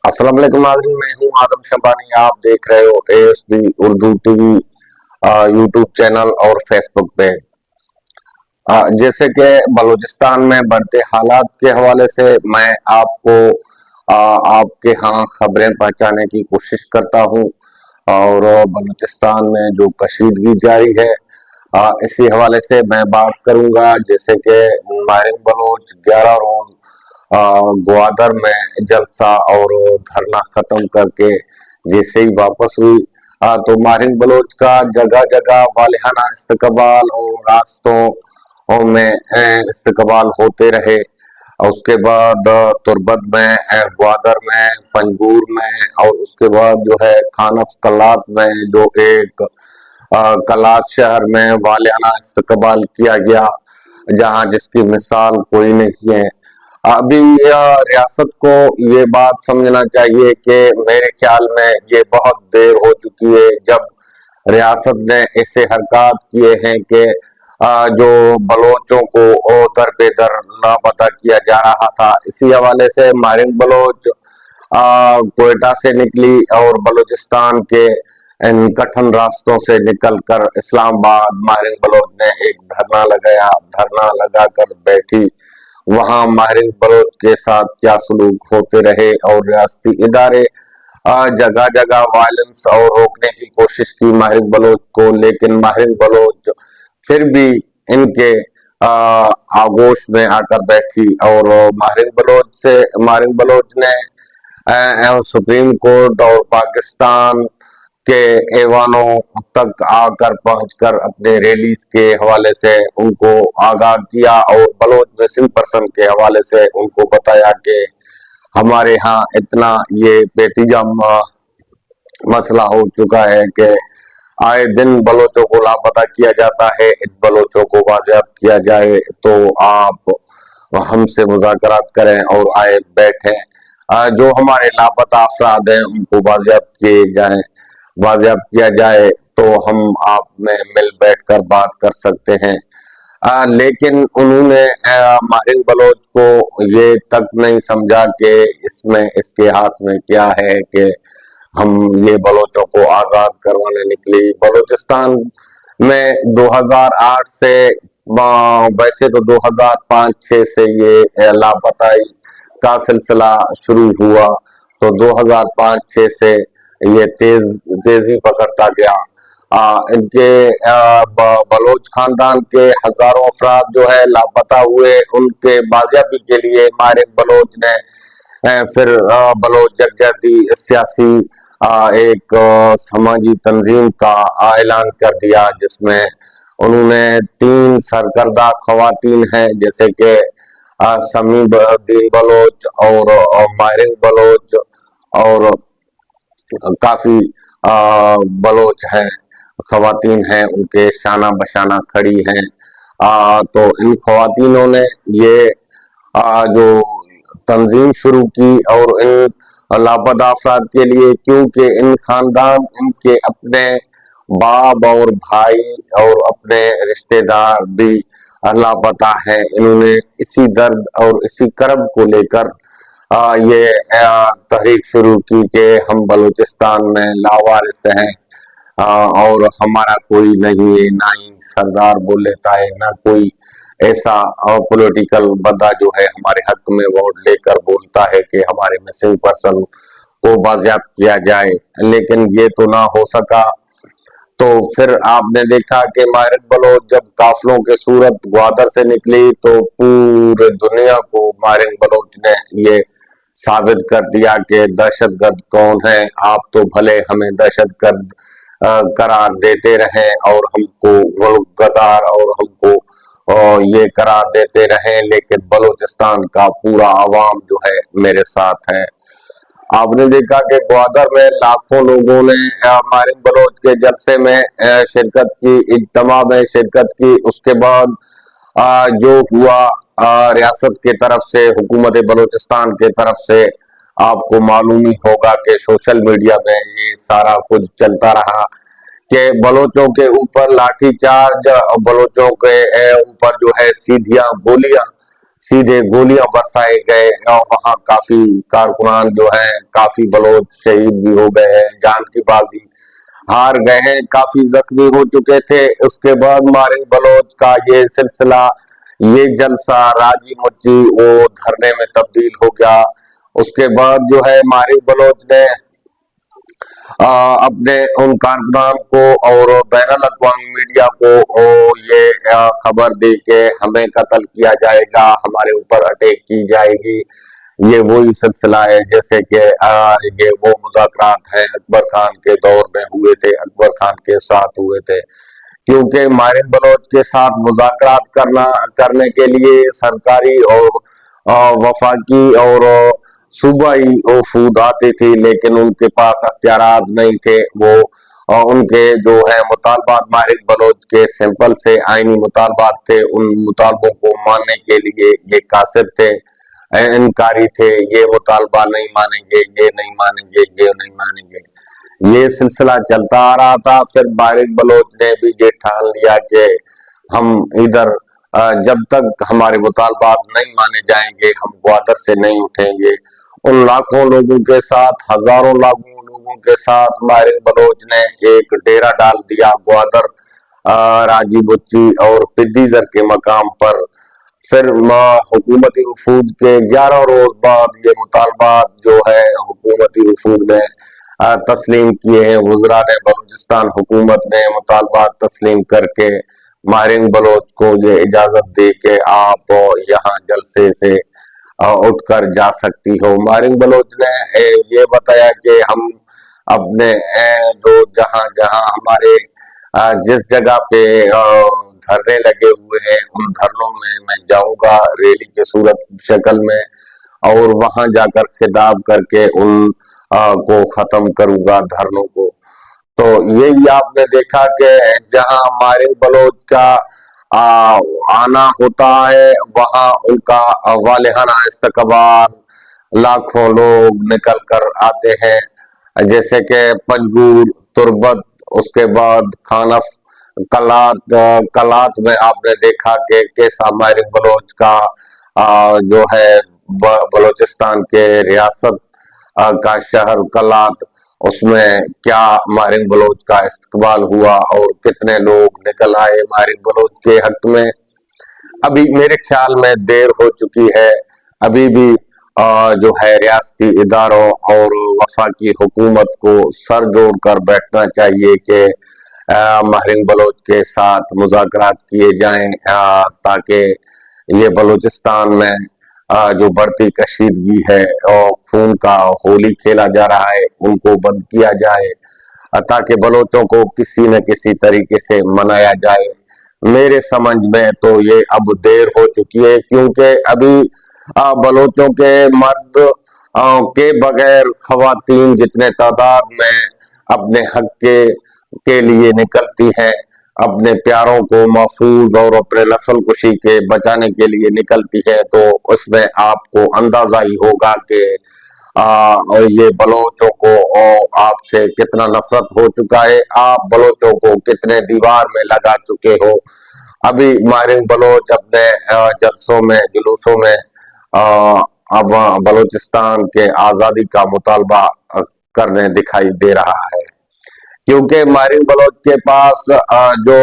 अस्सलाम वालेकुम नाज़रीन, मैं हूँ आदम शबानी। आप देख रहे हो ASP Urdu TV YouTube channel और फेसबुक पे। जैसे कि बलूचिस्तान में बढ़ते हालात के हवाले से मैं आपको आपके यहाँ खबरें पहुँचाने की कोशिश करता हूँ और बलूचिस्तान में जो कशीदगी जारी है इसी हवाले से मैं बात करूँगा। जैसे कि माहिर बलोच 11 रोज ग्वादर में जलसा और धरना खत्म करके जैसे ही वापस हुई तो माहिर बलोच का जगह जगह वालिहाना इस्तकबाल और रास्तों में इस्तकबाल होते रहे। और उसके बाद तुर्बत में, ग्वादर में, पंजगूर में और उसके बाद जो है खानफ कलात में जो एक कलात शहर में वालियाना इस्तकबाल किया गया, जहां जिसकी मिसाल कोई नहीं है। अभी रियासत को ये बात समझना चाहिए कि मेरे ख्याल में ये बहुत देर हो चुकी है जब रियासत ने ऐसे हरकत किए हैं कि जो बलोचों को दर पे दर लापता किया जा रहा था। इसी हवाले से मारिन बलोच कोयटा से निकली और बलूचिस्तान के इन कठिन रास्तों से निकलकर इस्लामाबाद मारिन बलोच ने एक धरना लगाया। धरना लगाकर बैठी, वहां माहिर बलोच के साथ क्या सलूक होते रहे और रियासती इदारे जगह जगह वायलेंस और रोकने की कोशिश की माहिर बलोच को, लेकिन माहिर बलोच फिर भी इनके आगोश में आकर बैठी और माहिर बलोच ने सुप्रीम कोर्ट और पाकिस्तान के ऐवानों तक आकर पहुंचकर अपने रैलीज के हवाले से उनको आगाह किया और बलोच मिसिंग पर्सन के हवाले से उनको बताया कि हमारे यहाँ इतना ये बेतिजा मसला हो चुका है कि आए दिन बलोचों को लापता किया जाता है। इन बलोचों को बाजियाब किया जाए तो आप हमसे मुज़ाकरात करें और आए बैठे, जो हमारे लापता अफराद हैं उनको बाजियाब किए जाएं, बाजियाब किया जाए तो हम आप में मिल बैठ कर बात कर सकते हैं। लेकिन उन्होंने माहिर बलोच को ये तक नहीं समझा कि इसमें इसके हाथ में क्या है कि हम ये बलोचों को आज़ाद करवाने निकली। बलूचिस्तान में 2008 से वैसे तो 2005-6 से ये लापताई का सिलसिला शुरू हुआ, तो 2005-6 से ये तेजी पकड़ता गया। इनके बलोच खानदान के हजारों अफराद जो है लापता हुए, उनके बाजियाबी के लिए मारिन बलोच ने फिर बलोच यकजहती सियासी एक समाजी तंजीम का ऐलान कर दिया, जिसमें उन्होंने 3 सरकर्दा खवातीन हैं जैसे कि समीउद्दीन बलोच और मारिन बलोच और काफी बलोच हैं, खवातीन हैं, उनके शाना बशाना खड़ी हैं। तो इन खवातीनों ने ये जो तंजीम शुरू की और इन लापता अफराद के लिए, क्योंकि इन खानदान इनके अपने बाप और भाई और अपने रिश्तेदार भी लापता हैं, इन्होंने इसी दर्द और इसी करब को लेकर ये तहरीक शुरू की कि हम बलूचिस्तान में लावारिस हैं और हमारा कोई नहीं है, ना ही सरदार बोल लेता है, ना कोई ऐसा पॉलिटिकल बंदा जो है हमारे हक में वोट लेकर बोलता है कि हमारे मिसिंग पर्सन को बाजियाब किया जाए। लेकिन ये तो ना हो सका। तो फिर आपने देखा कि मारिन बलोच जब काफिलों के सूरत ग्वादर से निकली तो पूरे दुनिया को मारिन बलोच ने ये साबित कर दिया कि दहशतगर्द कौन है। आप तो भले हमें दहशतगर्द करार देते रहे और हमको मुल्क गदार और हमको ये करार देते रहे, लेकिन बलूचिस्तान का पूरा अवाम जो है मेरे साथ है। आपने देखा कि ग्वादर में लाखों लोगों ने मारिन बलोच के जलसे में शिरकत की, इज्तिमा में शिरकत की। उसके बाद जो हुआ रियासत के तरफ से, हुकूमत बलूचिस्तान के तरफ से, आपको मालूम ही होगा कि सोशल मीडिया में ये सारा कुछ चलता रहा कि बलोचों के ऊपर लाठीचार्ज, बलोचों के ऊपर जो है सीधियां गोलियां सीधे गोलियां बरसाए गए और वहां काफी कारकुनान जो हैं, काफी बलोच शहीद भी हो गए हैं, जान की बाजी हार गए हैं, काफी जख्मी हो चुके थे। उसके बाद मारिंग बलोच का ये सिलसिला, ये जलसा राजी मुच्ची वो धरने में तब्दील हो गया। उसके बाद जो है मारिंग बलोच ने अपने उन कारकुनान को और बैनुल अक़वामी मीडिया को ये खबर दे के हमें कत्ल किया जाएगा, हमारे ऊपर अटैक की जाएगी। ये वही सिलसिला है जैसे कि ये वो मुज़ाकरात हैं अकबर खान के दौर में हुए थे, अकबर खान के साथ हुए थे। क्योंकि मारिंग बलोच के साथ मुज़ाकरात करने के लिए सरकारी और वफाकी और सूबाई वफूद आते थे, लेकिन उनके पास अख्तियारात नहीं थे। वो उनके जो है मुतालबात मारिंग बलोच के सिंपल से आईनी मुतालबात थे, उन मुतालबों को मानने के लिए ये कासिर थे, इनकारी थे, ये मुतालबा नहीं मानेंगे, ये नहीं मानेंगे, ये नहीं मानेंगे। ये सिलसिला चलता आ रहा था। फिर मारिंग बलोच ने भी ये ठान लिया कि हम इधर जब तक हमारे मुतालबात नहीं माने जाएंगे हम ग्वादर से नहीं उठेंगे। उन लाखों लोगों के साथ, हजारों लाखों लोगों के साथ मारिंग बलोच ने एक डेरा डाल दिया ग्वादर, राजी बुच्ची और पिद्दीजर के मकाम पर। फिर हुकूमती वफूद के 11 रोज बाद ये मुतालबात जो है हुकूमती वफूद ने तस्लीम किए हैं। वज़रा ने बलूचिस्तान हुकूमत ने मुतालबात तस्लीम करके मारिंग बलोच को ये इजाजत दे के आप यहाँ जलसे से उठकर जा सकती हो। मारिंग बलोच ने ये बताया कि हम अपने जो जहाँ जहाँ हमारे जिस जगह पे धरने लगे हुए हैं उन धरनों में मैं जाऊंगा रैली के सूरत शक्ल में, और वहां जाकर खिताब करके उन को खत्म करूंगा धरनों को। तो यही आपने देखा कि जहां मारिंग बलोच का आना होता है वहां उनका वालिहाना इस्तकबाल लाखों लोग निकल कर आते हैं। जैसे कि पंजगूर, तुरबत, उसके बाद खानफ, कलात में आपने देखा कि कैसा मारिंग बलोच का जो है बलोचिस्तान के रियासत का शहर कलात, उसमें क्या मारिंग बलोच का इस्तकबाल हुआ और कितने लोग निकल आए मारिंग बलोच के हक में। अभी मेरे ख्याल में देर हो चुकी है। अभी भी जो है रियासती इदारों और वफाकी हुकूमत को सर जोड़ कर बैठना चाहिए कि मारिंग बलोच के साथ मुज़ाकरात किए जाएं, ताकि ये बलूचिस्तान में जो बढ़ती कशीदगी है और खून का होली खेला जा रहा है उनको बंद किया जाए, ताकि बलोचों को किसी न किसी तरीके से मनाया जाए। मेरे समझ में तो ये अब देर हो चुकी है, क्योंकि अभी बलोचों के मर्द के बगैर खवातीन जितने तादाद में अपने हक के लिए निकलती हैं, अपने प्यारों को महफूज और अपने नस्ल कुशी के बचाने के लिए निकलती है, तो उसमें आपको अंदाजा ही होगा कि ये बलोचों को आपसे कितना नफरत हो चुका है, आप बलोचों को कितने दीवार में लगा चुके हो। अभी मारिंग बलोच अपने जलसों में, जुलूसों में अब बलूचिस्तान के आजादी का मुतालबा करने दिखाई दे रहा है, क्योंकि मारिंग बलोच के पास जो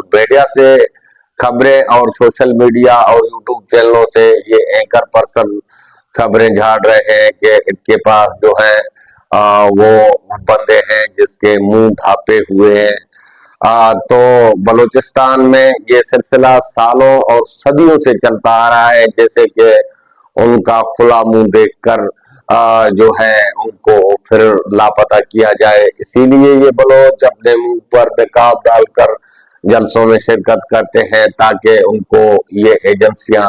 मीडिया से खबरें और सोशल मीडिया और यूट्यूब चैनलों से ये एंकर पर्सन खबरें झाड़ रहे हैं कि इनके पास जो है वो बंदे हैं जिसके मुंह ढापे हुए हैं। तो बलूचिस्तान में ये सिलसिला सालों और सदियों से चलता आ रहा है, जैसे कि उनका खुला मुंह देखकर जो है उनको फिर लापता किया जाए। इसीलिए ये बलोच अपने मुंह पर नकाब डालकर जलसों में शिरकत करते हैं, ताकि उनको ये एजेंसियां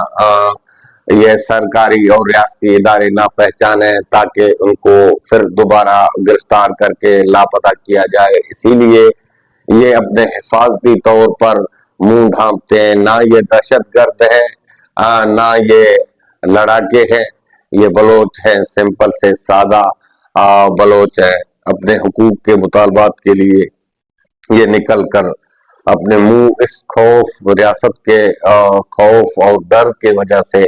ये सरकारी और रियासती इदारे ना पहचाने, ताकि उनको फिर दोबारा गिरफ्तार करके लापता किया जाए। इसीलिए ये अपने हिफाजती तौर पर मुंह ढांपते हैं। ना ये दहशतगर्द है, ना ये लड़ाके हैं, ये बलोच हैं, सिंपल से सादा बलोच है। अपने हुकूक के मुतालबात के लिए ये निकल कर अपने मुंह इस खौफ रियासत के खौफ और डर के वजह से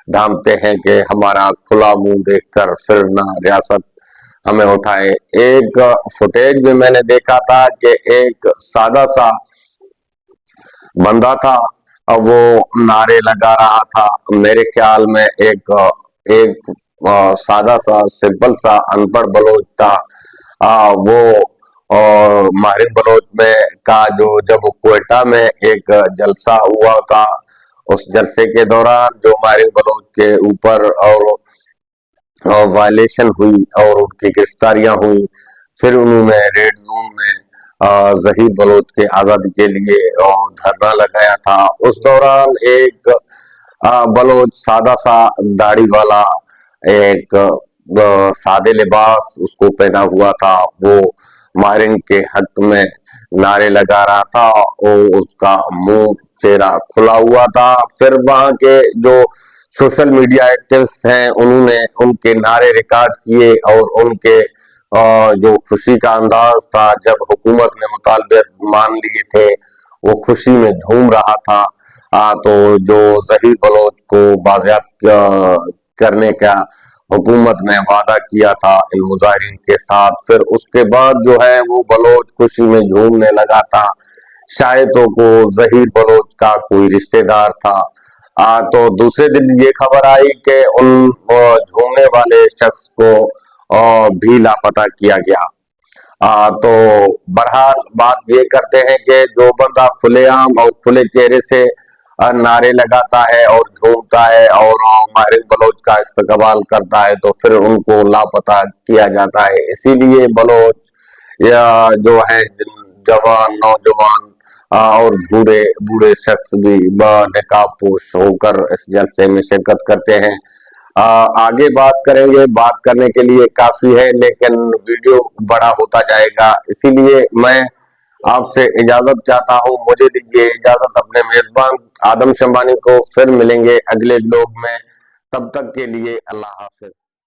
ढांपते हैं कि हमारा खुला मुंह देखकर फिर ना रियासत हमें उठाए। एक फुटेज में मैंने देखा था कि एक सादा सा बंदा था, अब वो नारे लगा रहा था। मेरे ख्याल में एक सादा सा सिंपल सा अनपढ़ बलोच था। वो और माहिर बलोच में का जो जब क्वेटा में एक जलसा हुआ था, उस जलसे के दौरान जो माहिर बलोच के ऊपर और वायलेशन हुई और उनकी गिरफ्तारियां हुई, फिर उन्होंने रेड जोन में जहीर बलोच के आजादी के लिए धरना लगाया था। उस दौरान एक बलोच सादा सा दाढ़ी वाला एक सादे लिबास उसको पहना हुआ था, वो मारिन के हक में नारे लगा रहा था और उसका मुंह चेहरा खुला हुआ था। फिर वहां के जो सोशल मीडिया एक्टिविस्ट हैं उन्होंने उनके नारे रिकॉर्ड किए और उनके जो खुशी का अंदाज था जब हुकूमत ने मुतालबे मान लिए थे, वो खुशी में झूम रहा था। तो जो जहीर बलोच को बाजियाब करने का हुकूमत ने वादा किया था इन मुजाहिरीन के साथ, फिर उसके बाद जो है वो बलोच खुशी में झूमने लगा था। शायद को जहीर बलोच का कोई रिश्तेदार था। तो दूसरे दिन ये खबर आई कि उन झूमने वाले शख्स को भी लापता किया गया। तो बहरहाल बात ये करते हैं कि जो बंदा खुलेआम और खुले चेहरे से नारे लगाता है और झूमता है और माहिर बलोच का इस्तकबाल करता है, तो फिर उनको लापता किया जाता है। इसीलिए बलोच या जो है जवान नौजवान और बूढ़े बूढ़े शख्स भी नकाब पोश होकर इस जलसे में शिरकत करते हैं। आगे बात करेंगे, बात करने के लिए काफी है लेकिन वीडियो बड़ा होता जाएगा, इसीलिए मैं आपसे इजाजत चाहता हूं। मुझे दीजिए इजाजत। अपने मेजबान आदम शंबानी को फिर मिलेंगे अगले व्लॉग में, तब तक के लिए अल्लाह हाफिज।